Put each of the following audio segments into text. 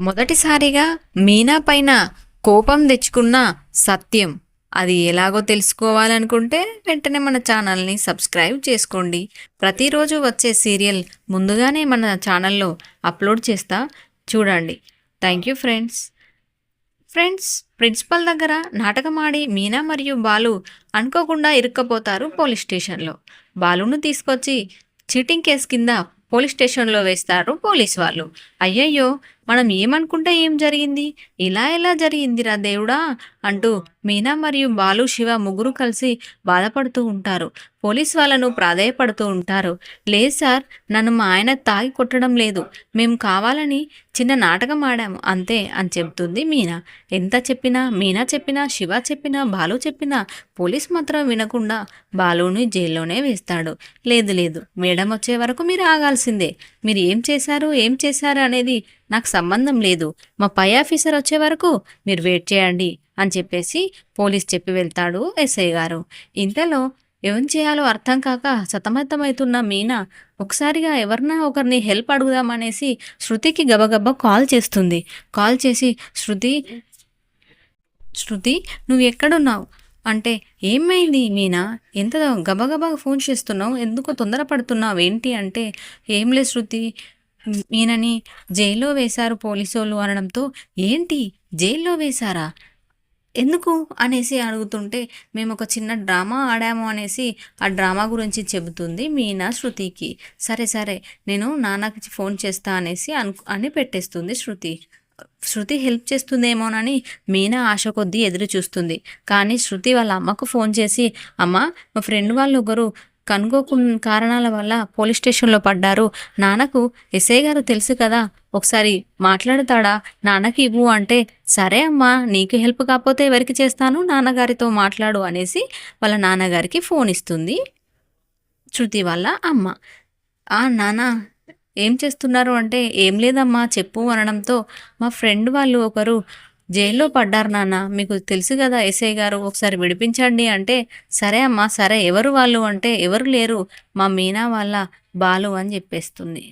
మొదటిసారిగా మీనా పైన కోపం తెచ్చుకున్న సత్యం అది ఎలాగో తెలుసుకోవాలనుకుంటే వెంటనే మన ఛానల్ని సబ్స్క్రైబ్ చేసుకోండి. ప్రతిరోజు వచ్చే సీరియల్ ముందుగానే మన ఛానల్లో అప్లోడ్ చేస్తా, చూడండి. Thank you friends. ప్రిన్సిపల్ దగ్గర నాటకమాడి మీనా మరియు బాలు అనుకోకుండా ఇరుక్కపోతారు పోలీస్ స్టేషన్లో. బాలును తీసుకొచ్చి చీటింగ్ కేసు కింద పోలీస్ స్టేషన్లో వేస్తారు పోలీస్ వాళ్ళు. అయ్యయ్యో, మనం ఏమనుకుంటే ఏం జరిగింది, ఇలా ఎలా జరిగిందిరా దేవుడా అంటూ మీనా మరియు బాలు శివ ముగ్గురు కలిసి బాధపడుతూ ఉంటారు. పోలీస్ వాళ్ళను ప్రాధేయపడుతూ ఉంటారు. లేదు సార్, నన్ను మా ఆయన తాగి కొట్టడం లేదు, మేము కావాలని చిన్న నాటకం ఆడాము అంతే అని చెప్తుంది మీనా. ఎంత చెప్పినా, మీనా చెప్పినా, శివ చెప్పినా, బాలు చెప్పినా పోలీస్ మాత్రం వినకుండా బాలుని జైల్లోనే వేస్తాడు. లేదు, మేడం వచ్చే వరకు మీరు ఆగాల్సిందే, మీరు ఏం చేశారు అనేది నాకు సంబంధం లేదు, మా పై ఆఫీసర్ వచ్చే వరకు మీరు వెయిట్ చేయండి అని చెప్పేసి పోలీస్ చెప్పి వెళ్తాడు ఎస్ఐ గారు. ఇంతలో ఏం చేయాలో అర్థం కాక సతమతమవుతున్న మీనా ఒకసారిగా ఎవరినా ఒకరిని హెల్ప్ అడుగుదామనేసి శృతికి గబగబా కాల్ చేస్తుంది. కాల్ చేసి శృతి నువ్వు ఎక్కడున్నావు అంటే, ఏమైంది మీనా, ఎంత గబగబా ఫోన్ చేస్తున్నావు, ఎందుకో తొందరపడుతున్నావు ఏంటి అంటే, ఏం లేదు శృతి, ఈయనని జైల్లో వేశారు పోలీసోళ్ళు అనడంతో, ఏంటి జైల్లో వేశారా, ఎందుకు అనేసి అడుగుతుంటే, మేము ఒక చిన్న డ్రామా ఆడాము అనేసి ఆ డ్రామా గురించి చెబుతుంది మీనా శృతికి. సరే నేను నాన్నకి ఫోన్ చేస్తా అనేసి అని పెట్టేస్తుంది శృతి హెల్ప్ చేస్తుందేమోనని మీనా ఆశ కొద్దీ ఎదురు చూస్తుంది. కానీ శృతి వాళ్ళ అమ్మకు ఫోన్ చేసి, అమ్మ, మా ఫ్రెండ్ వాళ్ళు ఒకరు కనుగోకున్న కారణాల వల్ల పోలీస్ స్టేషన్లో పడ్డారు, నాన్నకు ఎస్ఐ గారు తెలుసు కదా, ఒకసారి మాట్లాడతాడా, నాన్నకి ఇవ్వు అంటే, సరే అమ్మా, నీకు హెల్ప్ కాకపోతే ఎవరికి చేస్తాను, నాన్నగారితో మాట్లాడు అనేసి వాళ్ళ నాన్నగారికి ఫోన్ ఇస్తుంది శృతి వాళ్ళ అమ్మ. నాన్న ఏం చేస్తున్నారు అంటే, ఏం లేదమ్మా చెప్పు అనడంతో, మా ఫ్రెండ్ వాళ్ళు ఒకరు జైల్లో పడ్డారు నాన్న, మీకు తెలుసు కదా ఎస్ఐ గారు, ఒకసారి విడిపించండి అంటే, సరే అమ్మా సరే, ఎవరు వాళ్ళు అంటే, ఎవరు లేరు, మా మీనా వాళ్ళ బాలు అని చెప్పేస్తుంది.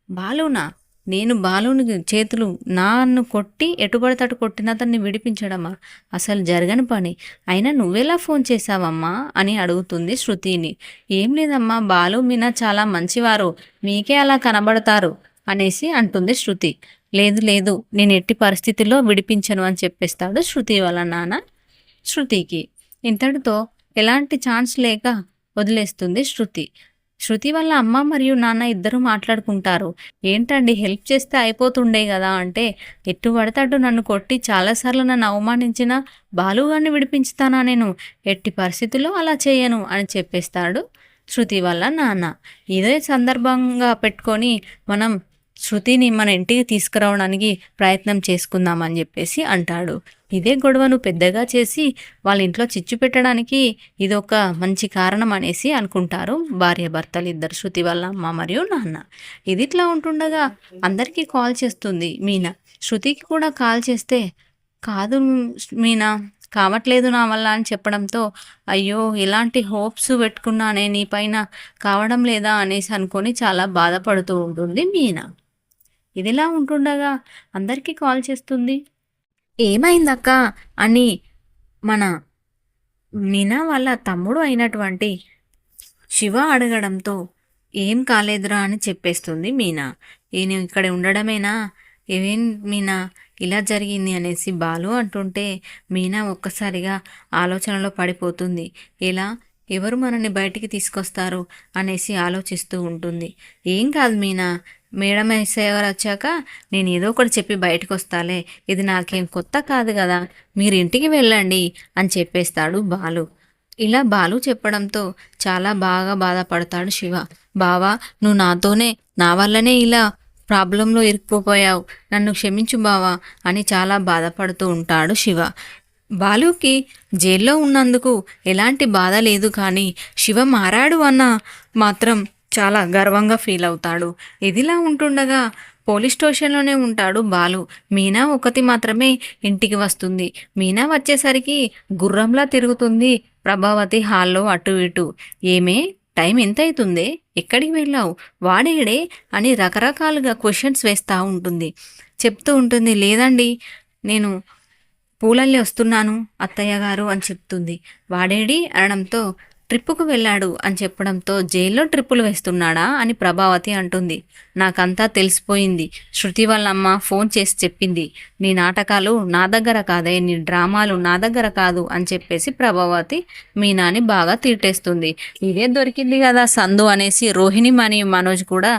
బాలునా, నేను బాలుని చేతులు నన్ను కొట్టి ఎటుపడతటు కొట్టిన అతన్ని విడిపించడమా, అసలు జరగని పని, అయినా నువ్వెలా ఫోన్ చేశావమ్మా అని అడుగుతుంది శృతిని. ఏం లేదమ్మా, బాలు మీనా చాలా మంచివారు, మీకే అలా కనబడతారు అనేసి అంటుంది శృతి. లేదు, నేను ఎట్టి పరిస్థితుల్లో విడిపించను అని చెప్పేస్తాడు శృతి వాళ్ళ నాన్న శృతికి. ఇంతటితో ఎలాంటి ఛాన్స్ లేక వదిలేస్తుంది శృతి వాళ్ళ అమ్మ మరియు నాన్న ఇద్దరు మాట్లాడుకుంటారు. ఏంటండి, హెల్ప్ చేస్తే అయిపోతుండే కదా అంటే, ఎట్టు పడతాడు నన్ను కొట్టి చాలాసార్లు నన్ను అవమానించిన బాలుగాన్ని విడిపించుతానా నేను, ఎట్టి పరిస్థితుల్లో అలా చేయను అని చెప్పేస్తాడు శృతి వాళ్ళ నాన్న. ఇదే సందర్భంగా పెట్టుకొని మనం శృతిని మన ఇంటికి తీసుకురావడానికి ప్రయత్నం చేసుకుందామని చెప్పేసి అంటాడు. ఇదే గొడవను పెద్దగా చేసి వాళ్ళ ఇంట్లో చిచ్చు పెట్టడానికి ఇదొక మంచి కారణం అనేసి అనుకుంటారు భార్యాభర్తలు ఇద్దరు, శృతి వాళ్ళ అమ్మ మరియు నాన్న. ఇది ఇట్లా ఉంటుండగా అందరికీ కాల్ చేస్తుంది మీనా. శృతికి కూడా కాల్ చేస్తే, కాదు మీనా, కావట్లేదు నా వల్ల అని చెప్పడంతో, అయ్యో ఎలాంటి హోప్స్ పెట్టుకున్నానే నీ పైన, కావడం లేదా అనేసి అనుకొని చాలా బాధపడుతూ ఉంటుంది మీనా. ఇదిలా ఉంటుండగా అందరికీ కాల్ చేస్తుంది. ఏమైందక్క అని మన మీనా వాళ్ళ తమ్ముడు అయినటువంటి శివ అడగడంతో, ఏం కాలేదురా అని చెప్పేస్తుంది మీనా. ఈయన ఇక్కడ ఉండడమేనా, ఏమేం మీనా ఇలా జరిగింది అనేసి బాలు అంటుంటే, మీనా ఒక్కసారిగా ఆలోచనలో పడిపోతుంది. ఎలా, ఎవరు మనల్ని బయటికి తీసుకొస్తారు అనేసి ఆలోచిస్తూ ఉంటుంది. ఏం కాదు మీనా, మేడం ఎస్ఐ గారు వచ్చాక నేను ఏదో ఒకటి చెప్పి బయటకు వస్తాలే, ఇది నాకేం కొత్త కాదు కదా, మీరు ఇంటికి వెళ్ళండి అని చెప్పేస్తాడు బాలు. ఇలా బాలు చెప్పడంతో చాలా బాగా బాధపడతాడు శివ. బావా, నువ్వు నా వల్లనే ఇలా ప్రాబ్లంలో ఇరుక్కుపోయావు, నన్ను క్షమించు బావా అని చాలా బాధపడుతూ ఉంటాడు శివ. బాలుకి జైల్లో ఉన్నందుకు ఎలాంటి బాధ లేదు, కానీ శివ మారాడు అన్న మాత్రం చాలా గర్వంగా ఫీల్ అవుతాడు. ఇదిలా ఉంటుండగా పోలీస్ స్టేషన్లోనే ఉంటాడు బాలు. మీనా ఒకటి మాత్రమే ఇంటికి వస్తుంది. మీనా వచ్చేసరికి గుర్రంలా తిరుగుతుంది ప్రభావతి హాల్లో అటు ఇటు. ఏమే, టైం ఎంత అవుతుందే, ఎక్కడికి వెళ్ళావు, వాడేడే అని రకరకాలుగా క్వశ్చన్స్ వేస్తూ ఉంటుంది. చెప్తూ ఉంటుంది. లేదండి, నేను పూలల్లే వస్తున్నాను అత్తయ్య గారు అని చెప్తుంది. వాడేడి అనడంతో, ట్రిప్పుకు వెళ్ళాడు అని చెప్పడంతో, జైల్లో ట్రిప్పులు వేస్తున్నాడా అని ప్రభావతి అంటుంది. నాకంతా తెలిసిపోయింది. శృతి వాళ్ళ అమ్మ ఫోన్ చేసి చెప్పింది. నీ నాటకాలు నా దగ్గర కాదే, నీ డ్రామాలు నా దగ్గర కాదు అని చెప్పేసి ప్రభావతి మీనాని బాగా తిట్టేస్తుంది. ఇదే దొరికింది కదా సందు అనేసి రోహిణి మరియు మనోజ్ కూడా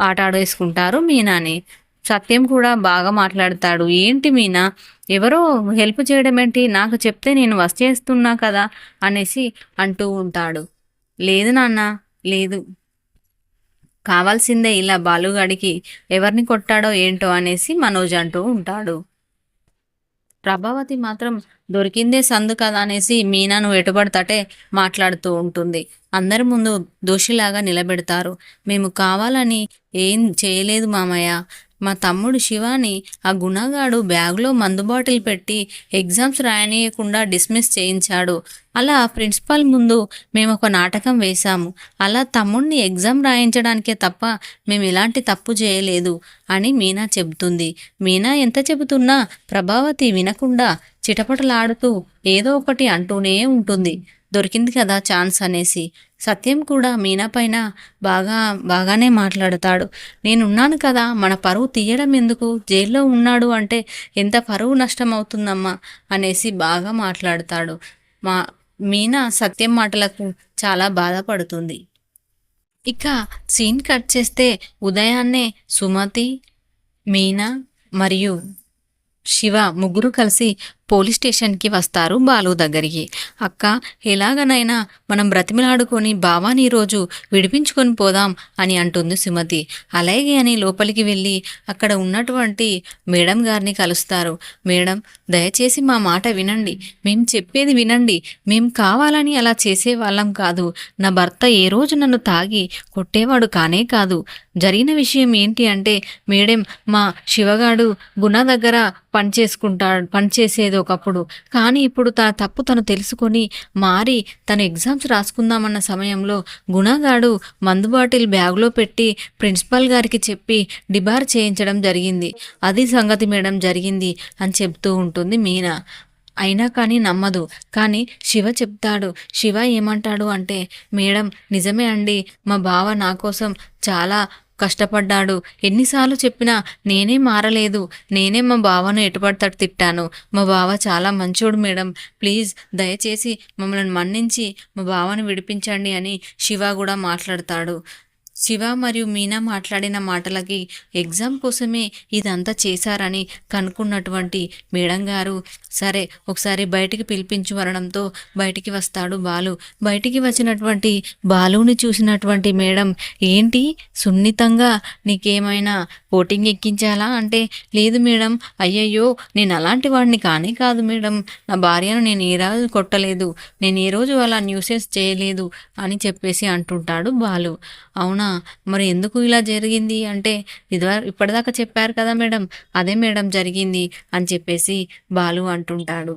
ఆట ఆడేసుకుంటారు మీనాని. సత్యం కూడా బాగా మాట్లాడతాడు. ఏంటి మీనా, ఎవరో హెల్ప్ చేయడం ఏంటి, నాకు చెప్తే నేను వచ్చేస్తున్నా కదా అనేసి అంటూ ఉంటాడు. లేదు నాన్న, లేదు, కావాల్సిందే ఇలా బాలుగాడికి ఎవరిని కొట్టాడో ఏంటో అనేసి మనోజ్ అంటూ ఉంటాడు. ప్రభావతి మాత్రం దొరికిందే సందు కదా అనేసి మీనాను ఎటుపడతాటే మాట్లాడుతూ ఉంటుంది. అందరి ముందు దోషిలాగా నిలబెడతారు. మేము కావాలని ఏం చేయలేదు మామయ్య. మా తమ్ముడు శివాని ఆ గుణగాడు బ్యాగ్లో మందు బాటిల్ పెట్టి ఎగ్జామ్స్ రాయనీయకుండా డిస్మిస్ చేయించాడు. అలా ప్రిన్సిపాల్ ముందు మేము ఒక నాటకం వేశాము. అలా తమ్ముడిని ఎగ్జామ్ రాయించడానికే తప్ప మేము ఎలాంటి తప్పు చేయలేదు అని మీనా చెబుతుంది. మీనా ఎంత చెబుతున్నా ప్రభావతి వినకుండా చిటపటలాడుతూ ఏదో ఒకటి అంటూనే ఉంటుంది. దొరికింది కదా ఛాన్స్ అనేసి. సత్యం కూడా మీనా పైన బాగానే మాట్లాడతాడు. నేనున్నాను కదా, మన పరువు తీయడం ఎందుకు, జైల్లో ఉన్నాడు అంటే ఎంత పరువు నష్టం అవుతుందమ్మా అనేసి బాగా మాట్లాడతాడు. మా మీనా సత్యం మాటలకు చాలా బాధపడుతుంది. ఇక సీన్ కట్ చేస్తే ఉదయాన్నే సుమతి, మీనా మరియు శివ ముగ్గురు కలిసి పోలీస్ స్టేషన్కి వస్తారు బాలు దగ్గరికి. అక్క, ఎలాగనైనా మనం బ్రతిమలాడుకొని బావాని రోజు విడిపించుకొని పోదాం అని అంటుంది సుమతి. అలాగే అని లోపలికి వెళ్ళి అక్కడ ఉన్నటువంటి మేడం గారిని కలుస్తారు. మేడం, దయచేసి మా మాట వినండి, మేము చెప్పేది వినండి. మేము కావాలని అలా చేసేవాళ్ళం కాదు. నా భర్త ఏ రోజు నన్ను తాగి కొట్టేవాడు కానే కాదు. జరిగిన విషయం ఏంటి అంటే మేడం, మా శివగాడు గుణ దగ్గర పనిచేసేది ఒకప్పుడు. కానీ ఇప్పుడు తన తప్పు తను తెలుసుకొని మారి తను ఎగ్జామ్స్ రాసుకుందామన్న సమయంలో గుణగాడు మందు బాటిల్ బ్యాగ్లో పెట్టి ప్రిన్సిపల్ గారికి చెప్పి డిబార్ చేయించడం జరిగింది. అది సంగతి మేడం జరిగింది అని చెప్తూ ఉంటుంది మీనా. అయినా కానీ నమ్మదు. కానీ శివ చెప్తాడు. శివ ఏమంటాడు అంటే, మేడం నిజమే అండి, మా బావ నా కోసం చాలా కష్టపడ్డాడు. ఎన్నిసార్లు చెప్పినా నేనే మారలేదు. నేనే మా బావను ఎటుపడతాడు తిట్టాను. మా బావ చాలా మంచోడు మేడం, ప్లీజ్ దయచేసి మమ్మల్ని మన్నించి మా బావను విడిపించండి అని శివ కూడా మాట్లాడతాడు. శివ మరియు మీనా మాట్లాడిన మాటలకి ఎగ్జామ్ కోసమే ఇదంతా చేశారని కనుక్కున్నటువంటి మేడం గారు, సరే ఒకసారి బయటికి పిలిపించమనడంతో బయటికి వస్తాడు బాలు. బయటికి వచ్చినటువంటి బాలుని చూసినటువంటి మేడం, ఏంటి సున్నితంగా నీకేమైనా ఓటింగ్ ఎక్కించాలా అంటే, లేదు మేడం, అయ్యయ్యో నేను అలాంటి వాడిని కానే కాదు మేడం, నా భార్యను నేను ఏ రోజు కొట్టలేదు, నేను ఏ రోజు అలా న్యూసెన్స్ చేయలేదు అని చెప్పేసి అంటుంటాడు బాలు. అవునా, మరి ఎందుకు ఇలా జరిగింది అంటే, ఇప్పటిదాకా చెప్పారు కదా మేడం, అదే మేడం జరిగింది అని చెప్పేసి బాలు అంటుంటాడు.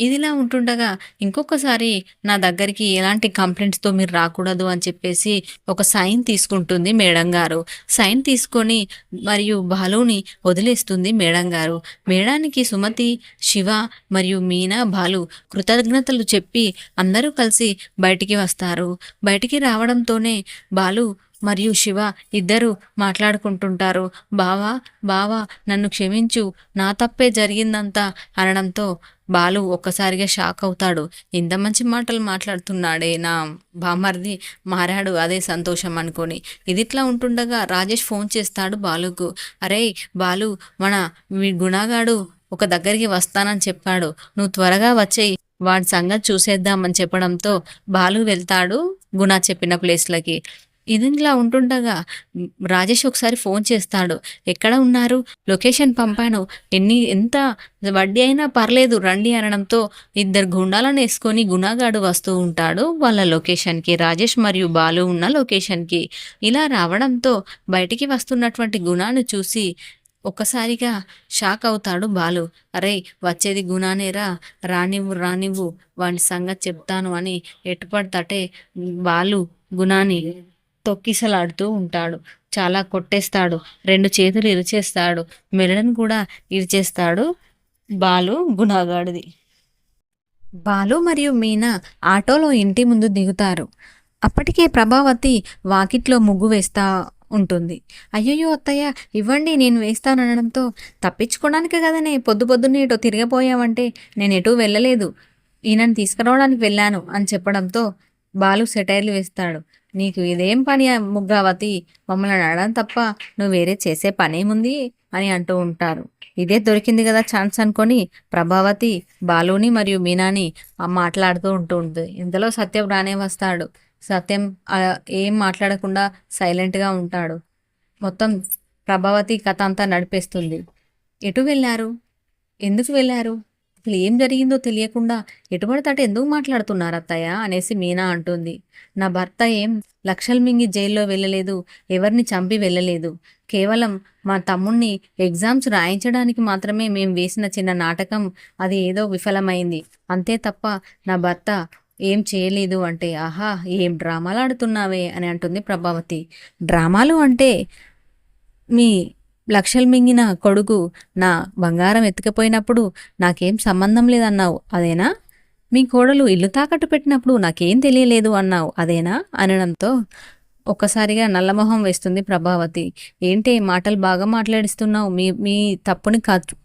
ఇదిలా ఉంటుండగా ఇంకొకసారి నా దగ్గరికి ఎలాంటి కంప్లైంట్స్తో మీరు రాకూడదు అని చెప్పేసి ఒక సైన్ తీసుకుంటుంది మేడం గారు. సైన్ తీసుకొని మరియు బాలుని వదిలేస్తుంది మేడం గారు. మేడానికి సుమతి, శివ మరియు మీనా, బాలు కృతజ్ఞతలు చెప్పి అందరూ కలిసి బయటికి వస్తారు. బయటికి రావడంతోనే బాలు మరియు శివ ఇద్దరు మాట్లాడుకుంటుంటారు. బావా బావా నన్ను క్షమించు, నా తప్పే జరిగిందంతా అనడంతో బాలు ఒక్కసారిగా షాక్ అవుతాడు. ఇంత మంచి మాటలు మాట్లాడుతున్నాడే నా బామర్ది, మారాడు, అదే సంతోషం అనుకొని. ఇదిట్లా ఉంటుండగా రాజేష్ ఫోన్ చేస్తాడు బాలుకు. అరే బాలు, మన గుణగాడు ఒక దగ్గరికి వస్తానని చెప్పాడు, నువ్వు త్వరగా వచ్చేయి, వాడి సంగతి చూసేద్దామని చెప్పడంతో బాలు వెళ్తాడు గుణ చెప్పిన ప్లేస్లకి. ఇదిలా ఉంటుండగా రాజేష్ ఒకసారి ఫోన్ చేస్తాడు. ఎక్కడ ఉన్నారు, లొకేషన్ పంపాను, ఎంత వడ్డీ అయినా పర్లేదు రండి అనడంతో ఇద్దరు గుండాలను వేసుకొని గుణగాడు వస్తూ ఉంటాడు వాళ్ళ లొకేషన్కి, రాజేష్ మరియు బాలు ఉన్న లొకేషన్కి. ఇలా రావడంతో బయటికి వస్తున్నటువంటి గుణాన్ని చూసి ఒక్కసారిగా షాక్ అవుతాడు బాలు. అరే వచ్చేది గుణానేరా, రానివ్వు వాడి సంగతి చెప్తాను అని ఎటుపడతాటే బాలు గుణాన్ని తొక్కిసలాడుతూ ఉంటాడు. చాలా కొట్టేస్తాడు. 2 చేతులు ఇరిచేస్తాడు. మెడను కూడా ఇరిచేస్తాడు బాలు గుణాగాడిది. బాలు మరియు మీనా ఆటోలో ఇంటి ముందు దిగుతారు. అప్పటికే ప్రభావతి వాకిట్లో ముగ్గు వేస్తా ఉంటుంది. అయ్యయ్యో అత్తయ్య ఇవ్వండి నేను వేస్తాననడంతో, తప్పించుకోవడానికే కదనే పొద్దు పొద్దున్నే ఎటో తిరిగిపోయావంటే, నేను ఎటూ వెళ్ళలేదు, ఈయనని తీసుకురావడానికి వెళ్ళాను అని చెప్పడంతో బాలు సెటైర్లు వేస్తాడు. నీకు ఇదేం పని ముగ్గావతి, మమ్మల్ని అడగడం తప్ప నువ్వు వేరే చేసే పనేముంది అని అంటూ ఉంటారు. ఇదే దొరికింది కదా ఛాన్స్ అనుకొని ప్రభావతి బాలుని మరియు మీనాని మాట్లాడుతూ ఉంటుంది. ఇంతలో సత్యం రానే వస్తాడు. సత్యం ఏం మాట్లాడకుండా సైలెంట్గా ఉంటాడు. మొత్తం ప్రభావతి కథ అంతా నడిపేస్తుంది. ఎటు వెళ్ళారు, ఎందుకు వెళ్ళారు, అసలు ఏం జరిగిందో తెలియకుండా ఎటుపడితే అటు ఎందుకు మాట్లాడుతున్నారు అత్తయ్య అనేసి మీనా అంటుంది. నా భర్త ఏం లక్షలు మింగి జైల్లో వెళ్ళలేదు, ఎవరిని చంపి వెళ్ళలేదు. కేవలం మా తమ్ముణ్ణి ఎగ్జామ్స్ రాయించడానికి మాత్రమే మేము వేసిన చిన్న నాటకం అది ఏదో విఫలమైంది అంతే తప్ప నా భర్త ఏం చేయలేదు అంటే, ఆహా ఏం డ్రామాలు ఆడుతున్నావే అని అంటుంది ప్రభావతి. డ్రామాలు అంటే మీ లక్షలు మింగిన కొడుకు నా బంగారం ఎత్తుకపోయినప్పుడు నాకేం సంబంధం లేదన్నావు అదేనా? మీ కోడలు ఇల్లు తాకట్టు పెట్టినప్పుడు నాకేం తెలియలేదు అన్నావు అదేనా అనడంతో ఒక్కసారిగా నల్లమొహం వేస్తుంది ప్రభావతి. ఏంటి మాటలు బాగా మాట్లాడిస్తున్నావు, మీ మీ తప్పుని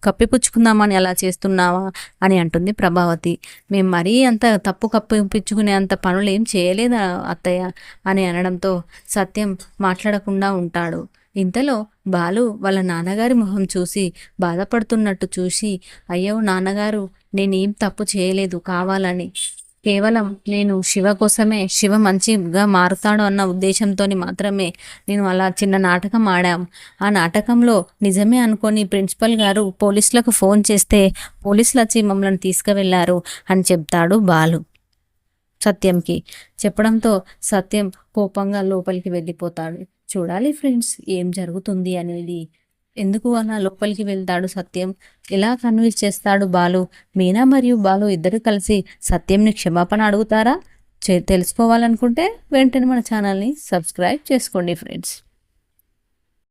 కప్పిపుచ్చుకుందామని అలా చేస్తున్నావా అని అంటుంది ప్రభావతి. మేము మరీ అంత తప్పు కప్పిపుచ్చుకునే అంత పనులు ఏం చేయలేదు అత్తయ్య అని అనడంతో సత్యం మాట్లాడకుండా ఉంటాడు. ఇంతలో బాలు వాళ్ళ నాన్నగారి మొహం చూసి బాధపడుతున్నట్టు చూసి, అయ్యో నాన్నగారు నేనేం తప్పు చేయలేదు కావాలని, కేవలం నేను శివ కోసమే, శివ మంచిగా మారుతాడు అన్న ఉద్దేశంతో మాత్రమే నేను అలా చిన్న నాటకం ఆడాం. ఆ నాటకంలో నిజమే అనుకొని ప్రిన్సిపల్ గారు పోలీసులకు ఫోన్ చేస్తే పోలీసులు వచ్చి మమ్మల్ని తీసుకువెళ్ళారు అని చెప్తాడు బాలు సత్యంకి. చెప్పడంతో సత్యం కోపంగా లోపలికి వెళ్ళిపోతాడు. చూడాలి ఫ్రెండ్స్ ఏం జరుగుతుంది అనేది. ఎందుకు అలా లోపలికి వెళ్తాడు సత్యం, ఎలా కన్విన్స్ చేస్తాడు బాలు? మీనా మరియు బాలు ఇద్దరు కలిసి సత్యంని క్షమాపణ అడుగుతారా? తెలుసుకోవాలనుకుంటే వెంటనే మన ఛానల్ని సబ్స్క్రైబ్ చేసుకోండి ఫ్రెండ్స్.